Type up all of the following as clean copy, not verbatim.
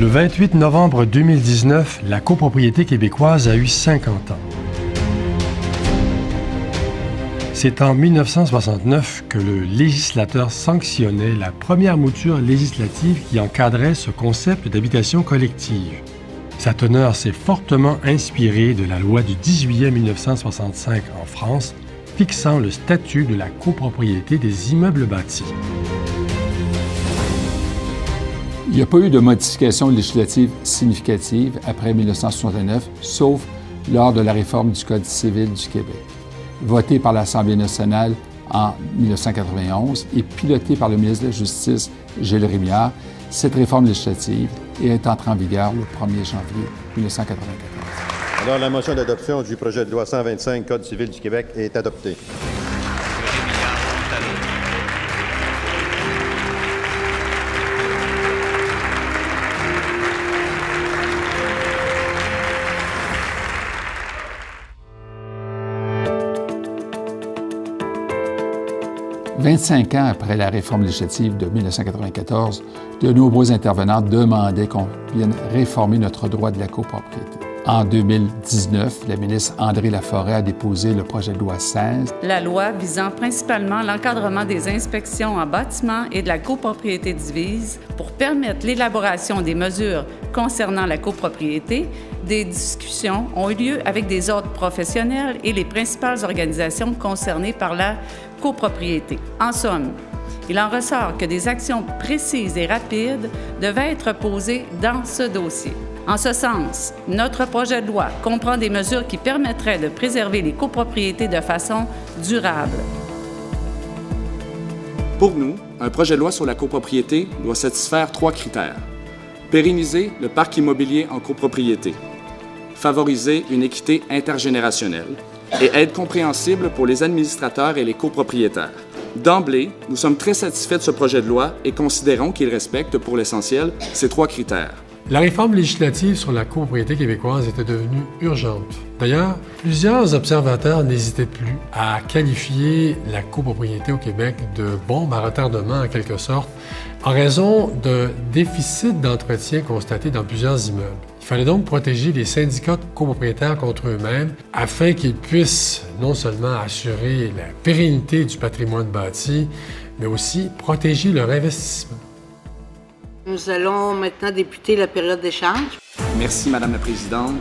Le 28 novembre 2019, la copropriété québécoise a eu 50 ans. C'est en 1969 que le législateur sanctionnait la première mouture législative qui encadrait ce concept d'habitation collective. Sa teneur s'est fortement inspirée de la loi du 10 juillet 1965 en France, fixant le statut de la copropriété des immeubles bâtis. Il n'y a pas eu de modification législative significative après 1969, sauf lors de la réforme du Code civil du Québec. Votée par l'Assemblée nationale en 1991 et pilotée par le ministre de la Justice, Gilles Rémillard, cette réforme législative est entrée en vigueur le 1er janvier 1994. Alors, la motion d'adoption du projet de loi 125 Code civil du Québec est adoptée. 25 ans après la réforme législative de 1994, de nombreux intervenants demandaient qu'on vienne réformer notre droit de la copropriété. En 2019, la ministre André Laforêt a déposé le projet de loi 16. La loi visant principalement l'encadrement des inspections en bâtiment et de la copropriété divise pour permettre l'élaboration des mesures concernant la copropriété. Des discussions ont eu lieu avec des ordres professionnels et les principales organisations concernées par la copropriété. En somme, il en ressort que des actions précises et rapides devaient être posées dans ce dossier. En ce sens, notre projet de loi comprend des mesures qui permettraient de préserver les copropriétés de façon durable. Pour nous, un projet de loi sur la copropriété doit satisfaire 3 critères. Pérenniser le parc immobilier en copropriété, favoriser une équité intergénérationnelle et être compréhensible pour les administrateurs et les copropriétaires. D'emblée, nous sommes très satisfaits de ce projet de loi et considérons qu'il respecte, pour l'essentiel, ces 3 critères. La réforme législative sur la copropriété québécoise était devenue urgente. D'ailleurs, plusieurs observateurs n'hésitaient plus à qualifier la copropriété au Québec de bombe à retardement en quelque sorte, en raison d'un déficit d'entretien constaté dans plusieurs immeubles. Il fallait donc protéger les syndicats de copropriétaires contre eux-mêmes afin qu'ils puissent non seulement assurer la pérennité du patrimoine bâti, mais aussi protéger leur investissement. Nous allons maintenant débuter la période d'échange. Merci, Madame la Présidente.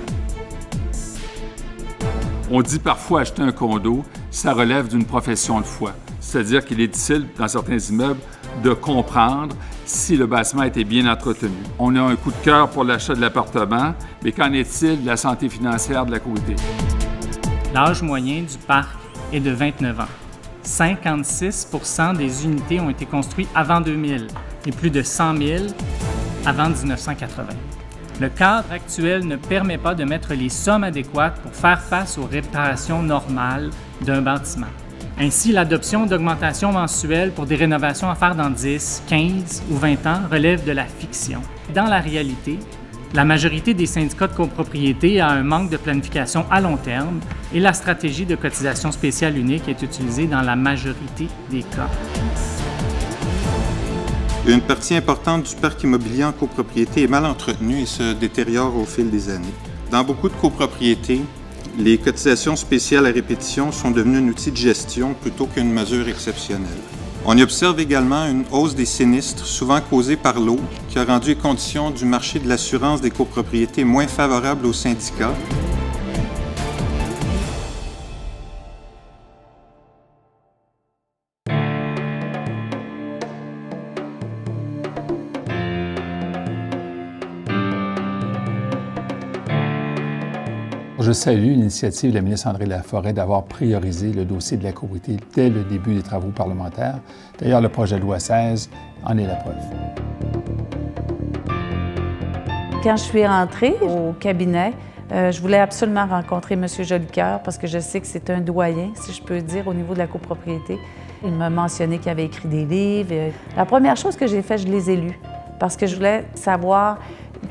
On dit parfois acheter un condo, ça relève d'une profession de foi. C'est-à-dire qu'il est difficile, dans certains immeubles, de comprendre si le bâtiment a été bien entretenu. On a un coup de cœur pour l'achat de l'appartement, mais qu'en est-il de la santé financière de la copropriété? L'âge moyen du parc est de 29 ans. 56 % des unités ont été construites avant 2000 et plus de 100 000 avant 1980. Le cadre actuel ne permet pas de mettre les sommes adéquates pour faire face aux réparations normales d'un bâtiment. Ainsi, l'adoption d'augmentations mensuelles pour des rénovations à faire dans 10, 15 ou 20 ans relève de la fiction. Dans la réalité, la majorité des syndicats de copropriété a un manque de planification à long terme et la stratégie de cotisation spéciale unique est utilisée dans la majorité des cas. Une partie importante du parc immobilier en copropriété est mal entretenue et se détériore au fil des années. Dans beaucoup de copropriétés, les cotisations spéciales à répétition sont devenues un outil de gestion plutôt qu'une mesure exceptionnelle. On y observe également une hausse des sinistres, souvent causés par l'eau, qui a rendu les conditions du marché de l'assurance des copropriétés moins favorables aux syndicats. Je salue l'initiative de la ministre André Laforêt d'avoir priorisé le dossier de la copropriété dès le début des travaux parlementaires. D'ailleurs, le projet de loi 16 en est la preuve. Quand je suis rentrée au cabinet, je voulais absolument rencontrer M. Jolicoeur parce que je sais que c'est un doyen, si je peux dire, au niveau de la copropriété. Il m'a mentionné qu'il avait écrit des livres. La première chose que j'ai faite, je les ai lus parce que je voulais savoir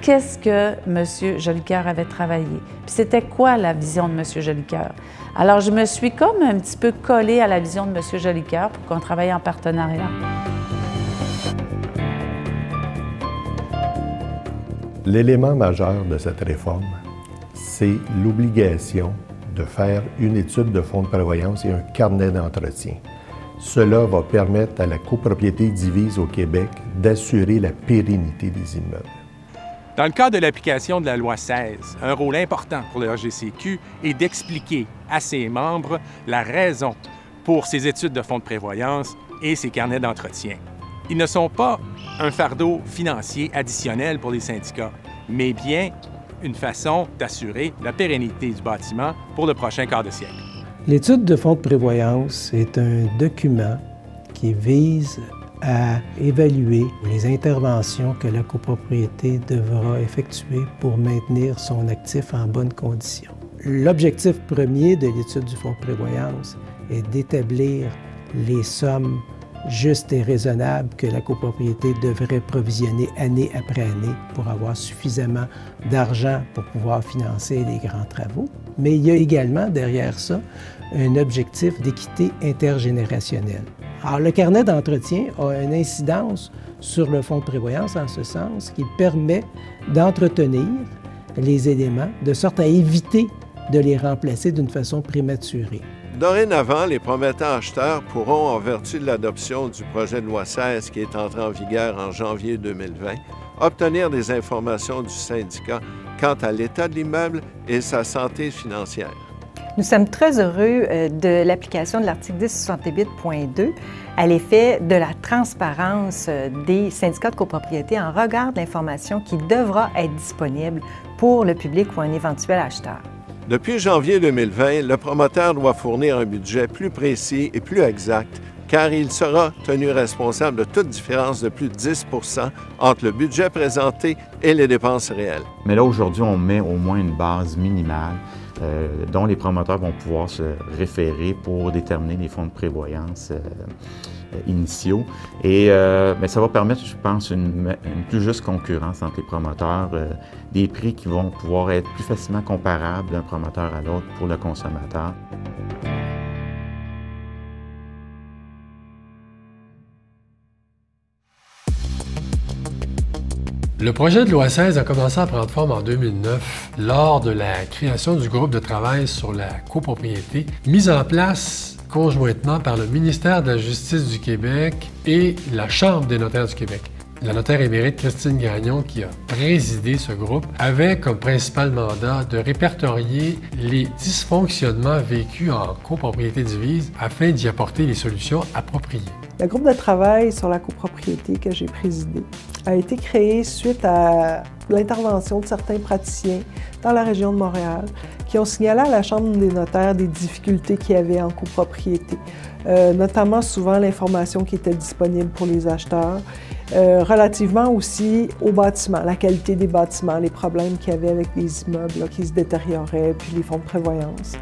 qu'est-ce que M. Jolicoeur avait travaillé. Puis c'était quoi la vision de M. Jolicoeur. Alors, je me suis comme un petit peu collée à la vision de M. Jolicoeur pour qu'on travaille en partenariat. L'élément majeur de cette réforme, c'est l'obligation de faire une étude de fonds de prévoyance et un carnet d'entretien. Cela va permettre à la copropriété divise au Québec d'assurer la pérennité des immeubles. Dans le cadre de l'application de la loi 16, un rôle important pour le RGCQ est d'expliquer à ses membres la raison pour ces études de fonds de prévoyance et ces carnets d'entretien. Ils ne sont pas un fardeau financier additionnel pour les syndicats, mais bien une façon d'assurer la pérennité du bâtiment pour le prochain quart de siècle. L'étude de fonds de prévoyance est un document qui vise à évaluer les interventions que la copropriété devra effectuer pour maintenir son actif en bonne condition. L'objectif premier de l'étude du fonds de prévoyance est d'établir les sommes justes et raisonnables que la copropriété devrait provisionner année après année pour avoir suffisamment d'argent pour pouvoir financer les grands travaux. Mais il y a également derrière ça un objectif d'équité intergénérationnelle. Alors, le carnet d'entretien a une incidence sur le fonds de prévoyance en ce sens qu'il permet d'entretenir les éléments de sorte à éviter de les remplacer d'une façon prématurée. Dorénavant, les promettants acheteurs pourront, en vertu de l'adoption du projet de loi 16 qui est entré en vigueur en janvier 2020, obtenir des informations du syndicat quant à l'état de l'immeuble et sa santé financière. Nous sommes très heureux de l'application de l'article 1068.2 à l'effet de la transparence des syndicats de copropriété en regard de l'information qui devra être disponible pour le public ou un éventuel acheteur. Depuis janvier 2020, le promoteur doit fournir un budget plus précis et plus exact car il sera tenu responsable de toute différence de plus de 10 % entre le budget présenté et les dépenses réelles. Mais là, aujourd'hui, on met au moins une base minimale dont les promoteurs vont pouvoir se référer pour déterminer les fonds de prévoyance initiaux. Et ça va permettre, je pense, une plus juste concurrence entre les promoteurs, des prix qui vont pouvoir être plus facilement comparables d'un promoteur à l'autre pour le consommateur. Le projet de loi 16 a commencé à prendre forme en 2009 lors de la création du groupe de travail sur la copropriété, mis en place conjointement par le ministère de la Justice du Québec et la Chambre des notaires du Québec. La notaire émérite Christine Gagnon, qui a présidé ce groupe, avait comme principal mandat de répertorier les dysfonctionnements vécus en copropriété divise afin d'y apporter les solutions appropriées. Le groupe de travail sur la copropriété que j'ai présidé a été créé suite à l'intervention de certains praticiens dans la région de Montréal qui ont signalé à la Chambre des notaires des difficultés qu'il y avait en copropriété, notamment souvent l'information qui était disponible pour les acheteurs, relativement aussi aux bâtiments, la qualité des bâtiments, les problèmes qu'il y avait avec les immeubles là, qui se détérioraient, puis les fonds de prévoyance.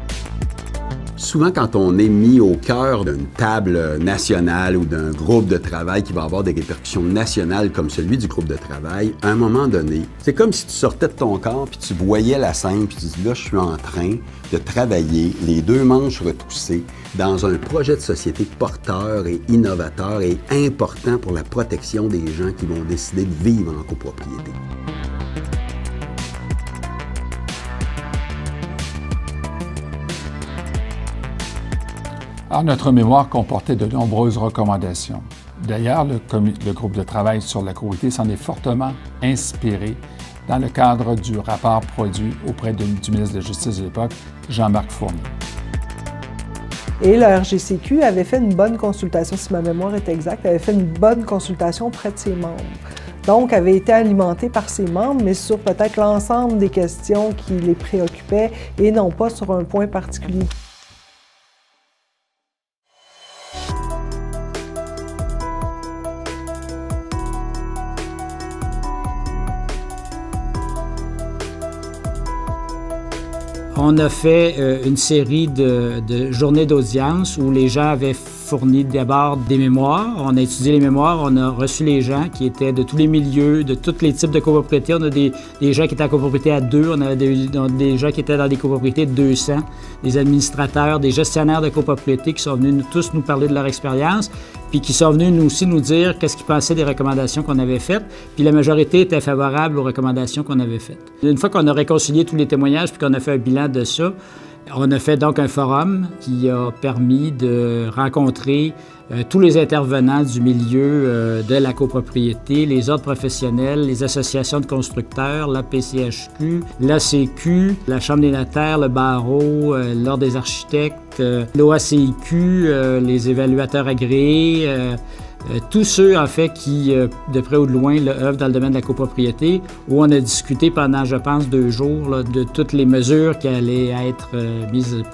Souvent, quand on est mis au cœur d'une table nationale ou d'un groupe de travail qui va avoir des répercussions nationales comme celui du groupe de travail, à un moment donné, c'est comme si tu sortais de ton corps puis tu voyais la scène puis tu dis là, je suis en train de travailler les deux manches retroussées dans un projet de société porteur et innovateur et important pour la protection des gens qui vont décider de vivre en copropriété. Alors, notre mémoire comportait de nombreuses recommandations. D'ailleurs, le groupe de travail sur la copropriété s'en est fortement inspiré dans le cadre du rapport produit auprès du ministre de la Justice de l'époque, Jean-Marc Fournier. Et le RGCQ avait fait une bonne consultation, si ma mémoire est exacte, avait fait une bonne consultation auprès de ses membres. Donc, avait été alimenté par ses membres, mais sur peut-être l'ensemble des questions qui les préoccupaient et non pas sur un point particulier. On a fait une série de journées d'audience où les gens avaient fourni d'abord des mémoires. On a étudié les mémoires, on a reçu les gens qui étaient de tous les milieux, de tous les types de copropriétés. On a des gens qui étaient en copropriété à 2, on a des gens qui étaient dans des copropriétés de 200, des administrateurs, des gestionnaires de copropriétés qui sont venus tous nous parler de leur expérience, puis qui sont venus nous aussi nous dire qu'est-ce qu'ils pensaient des recommandations qu'on avait faites. Puis la majorité était favorable aux recommandations qu'on avait faites. Une fois qu'on a réconcilié tous les témoignages puis qu'on a fait un bilan de ça, on a fait donc un forum qui a permis de rencontrer tous les intervenants du milieu de la copropriété, les autres professionnels, les associations de constructeurs, la PCHQ, l'ACQ, la Chambre des notaires, le barreau, l'Ordre des architectes, l'OACIQ, les évaluateurs agréés, tous ceux, en fait, qui, de près ou de loin, œuvrent dans le domaine de la copropriété, où on a discuté pendant, je pense, 2 jours là, de toutes les mesures qui allaient être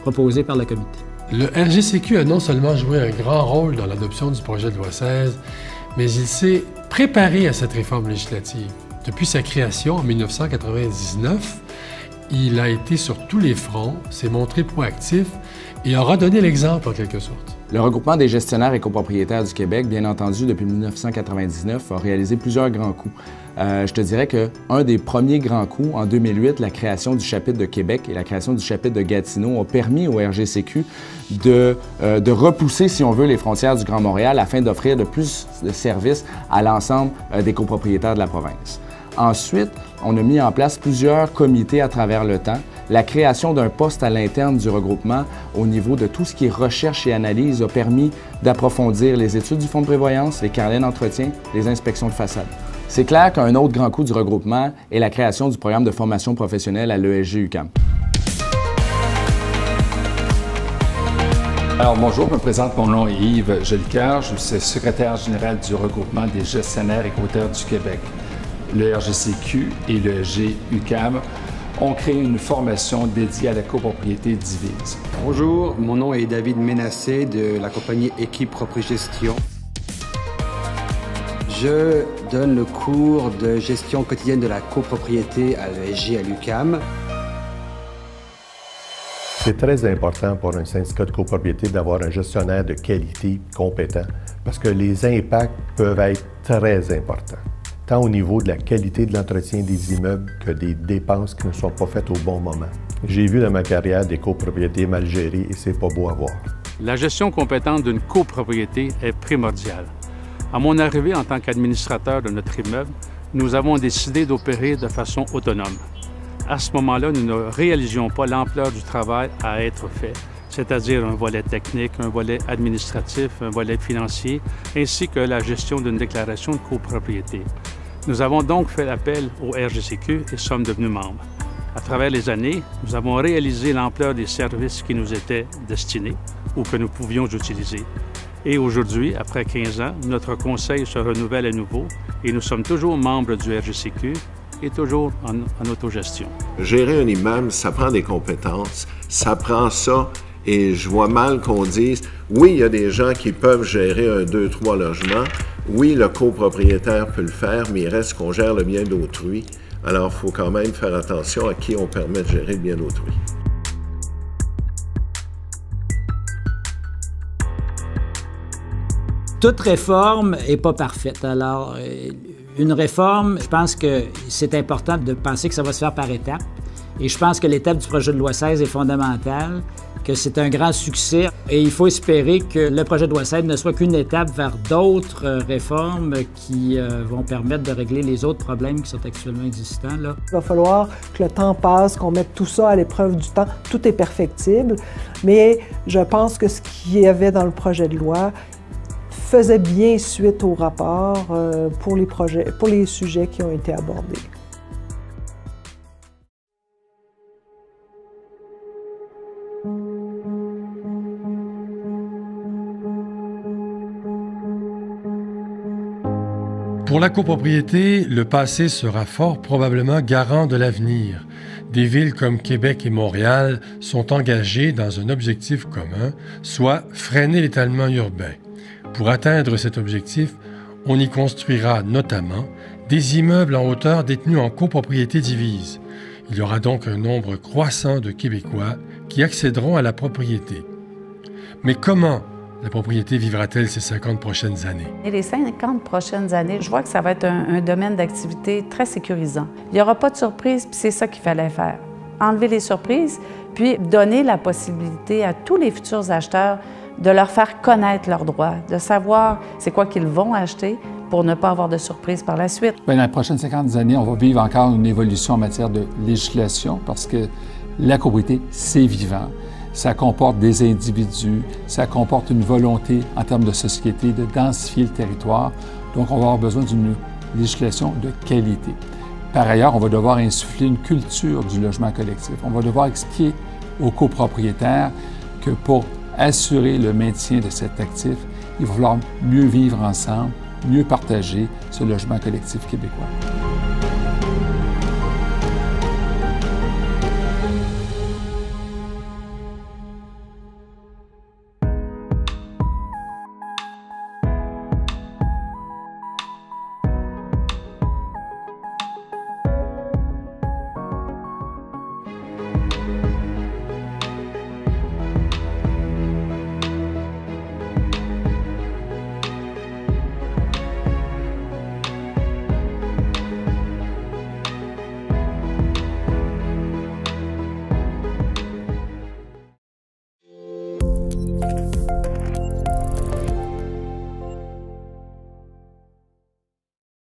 proposées par le comité. Le RGCQ a non seulement joué un grand rôle dans l'adoption du projet de loi 16, mais il s'est préparé à cette réforme législative. Depuis sa création en 1999, il a été sur tous les fronts, s'est montré proactif et aura donné l'exemple en quelque sorte. Le regroupement des gestionnaires et copropriétaires du Québec, bien entendu, depuis 1999, a réalisé plusieurs grands coups. Je te dirais qu'un des premiers grands coups, en 2008, la création du chapitre de Québec et la création du chapitre de Gatineau ont permis au RGCQ de repousser, si on veut, les frontières du Grand Montréal afin d'offrir de plus de services à l'ensemble des copropriétaires de la province. Ensuite, on a mis en place plusieurs comités à travers le temps. La création d'un poste à l'interne du regroupement au niveau de tout ce qui est recherche et analyse a permis d'approfondir les études du fonds de prévoyance, les carnets d'entretien, les inspections de façade. C'est clair qu'un autre grand coup du regroupement est la création du programme de formation professionnelle à l'ESG-UQAM. Alors bonjour, je me présente, mon nom est Yves Jolicoeur, je suis secrétaire général du regroupement des gestionnaires et copropriétaires du Québec. Le RGCQ et le GUQAM ont créé une formation dédiée à la copropriété divise. Bonjour, mon nom est David Ménassé de la compagnie Équipe Proprigestion. Je donne le cours de gestion quotidienne de la copropriété à l'ESG à l'UQAM. C'est très important pour un syndicat de copropriété d'avoir un gestionnaire de qualité compétent parce que les impacts peuvent être très importants, tant au niveau de la qualité de l'entretien des immeubles que des dépenses qui ne sont pas faites au bon moment. J'ai vu dans ma carrière des copropriétés mal gérées et c'est pas beau à voir. La gestion compétente d'une copropriété est primordiale. À mon arrivée en tant qu'administrateur de notre immeuble, nous avons décidé d'opérer de façon autonome. À ce moment-là, nous ne réalisions pas l'ampleur du travail à être fait, c'est-à-dire un volet technique, un volet administratif, un volet financier, ainsi que la gestion d'une déclaration de copropriété. Nous avons donc fait appel au RGCQ et sommes devenus membres. À travers les années, nous avons réalisé l'ampleur des services qui nous étaient destinés ou que nous pouvions utiliser. Et aujourd'hui, après 15 ans, notre conseil se renouvelle à nouveau et nous sommes toujours membres du RGCQ et toujours en autogestion. Gérer un immeuble, ça prend des compétences, ça prend ça. Et je vois mal qu'on dise, oui, il y a des gens qui peuvent gérer 1, 2, 3 logements. Oui, le copropriétaire peut le faire, mais il reste qu'on gère le bien d'autrui. Alors, il faut quand même faire attention à qui on permet de gérer le bien d'autrui. Toute réforme n'est pas parfaite. Alors, une réforme, je pense que c'est important de penser que ça va se faire par étapes. Et je pense que l'étape du projet de loi 16 est fondamentale, que c'est un grand succès. Et il faut espérer que le projet de loi 16 ne soit qu'une étape vers d'autres réformes qui vont permettre de régler les autres problèmes qui sont actuellement existants, là. Il va falloir que le temps passe, qu'on mette tout ça à l'épreuve du temps. Tout est perfectible, mais je pense que ce qu'il y avait dans le projet de loi faisait bien suite au rapport pour les sujets qui ont été abordés. Pour la copropriété, le passé sera fort probablement garant de l'avenir. Des villes comme Québec et Montréal sont engagées dans un objectif commun, soit freiner l'étalement urbain. Pour atteindre cet objectif, on y construira notamment des immeubles en hauteur détenus en copropriété divise. Il y aura donc un nombre croissant de Québécois qui accéderont à la propriété. Mais comment la propriété vivra-t-elle ces 50 prochaines années? Et les 50 prochaines années, je vois que ça va être un domaine d'activité très sécurisant. Il n'y aura pas de surprise, puis c'est ça qu'il fallait faire. Enlever les surprises, puis donner la possibilité à tous les futurs acheteurs de leur faire connaître leurs droits, de savoir c'est quoi qu'ils vont acheter pour ne pas avoir de surprise par la suite. Bien, dans les prochaines 50 années, on va vivre encore une évolution en matière de législation parce que la copropriété, c'est vivant. Ça comporte des individus, ça comporte une volonté en termes de société de densifier le territoire. Donc, on va avoir besoin d'une législation de qualité. Par ailleurs, on va devoir insuffler une culture du logement collectif. On va devoir expliquer aux copropriétaires que pour assurer le maintien de cet actif, il va falloir mieux vivre ensemble, mieux partager ce logement collectif québécois.